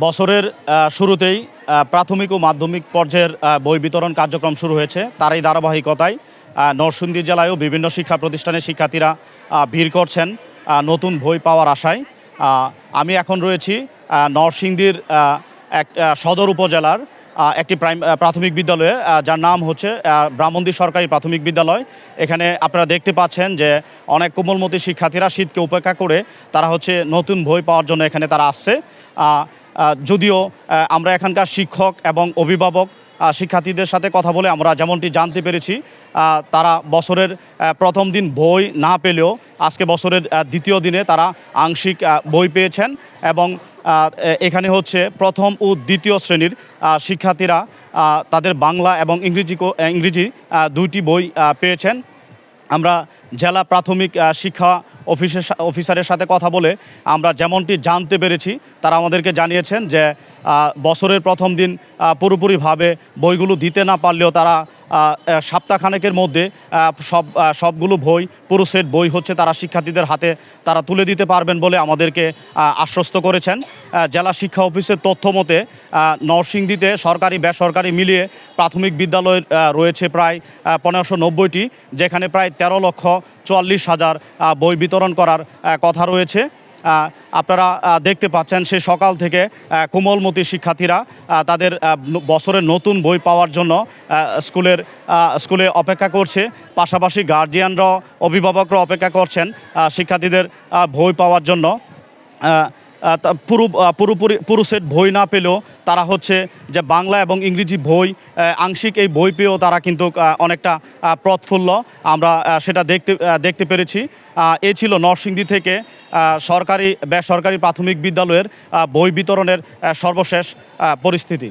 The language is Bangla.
বছরের শুরুতেই প্রাথমিক ও মাধ্যমিক পর্যায়ের বই বিতরণ কার্যক্রম শুরু হয়েছে। তারই ধারাবাহিকতায় নরসিংদী জেলায়ও বিভিন্ন শিক্ষা প্রতিষ্ঠানের শিক্ষার্থীরা ভিড় করছেন নতুন বই পাওয়ার আশায়। আমি এখন রয়েছি নরসিংদীর এক সদর উপজেলার একটি প্রাথমিক বিদ্যালয়ে, যার নাম হচ্ছে ব্রাহ্মণদী সরকারি প্রাথমিক বিদ্যালয়। এখানে আপনারা দেখতে পাচ্ছেন যে অনেক কোমলমতি শিক্ষার্থীরা শীতকে উপেক্ষা করে তারা হচ্ছে নতুন বই পাওয়ার জন্য এখানে তারা আসছে। যদিও আমরা এখানকার শিক্ষক এবং অভিভাবক শিক্ষার্থীদের সাথে কথা বলে আমরা যেমনটি জানতে পেরেছি, তারা বছরের প্রথম দিন বই না পেলেও আজকে বছরের দ্বিতীয় দিনে তারা আংশিক বই পেয়েছেন এবং এখানে হচ্ছে প্রথম ও দ্বিতীয় শ্রেণীর শিক্ষার্থীরা তাদের বাংলা এবং ইংরেজি দুইটি বই পেয়েছেন। আমরা জেলা প্রাথমিক শিক্ষা অফিসারের সাথে কথা বলে আমরা যেমনটি জানতে পেরেছি, তারা আমাদেরকে জানিয়েছেন যে বছরের প্রথম দিন পুরোপুরিভাবে বইগুলো দিতে না পারলেও তারা সপ্তাহখানেকের মধ্যে সবগুলো বই, পুরো সেট বই হচ্ছে তারা শিক্ষার্থীদের হাতে তারা তুলে দিতে পারবেন বলে আমাদেরকে আশ্বস্ত করেছেন। জেলা শিক্ষা অফিসের তথ্য মতে নরসিংদীতে সরকারি বেসরকারি মিলিয়ে প্রাথমিক বিদ্যালয় রয়েছে প্রায় 1590টি, যেখানে প্রায় 13,44,000 বই বিতরণ করার কথা রয়েছে। আপনারা দেখতে পাচ্ছেন সে সকাল থেকে কোমলমতি শিক্ষার্থীরা তাদের বছরের নতুন বই পাওয়ার জন্য স্কুলে অপেক্ষা করছে। পাশাপাশি গার্জিয়ানরাও, অভিভাবকরা অপেক্ষা করছেন শিক্ষার্থীদের বই পাওয়ার জন্য। পুরো সেট বই না পেলেও তারা হচ্ছে যে বাংলা এবং ইংরেজি বই আংশিক এই বই পেয়েও তারা কিন্তু অনেকটা প্রফুল্ল, আমরা সেটা দেখতে পেরেছি। এই ছিল নরসিংদী থেকে সরকারি বেসরকারি প্রাথমিক বিদ্যালয়ের বই বিতরণের সর্বশেষ পরিস্থিতি।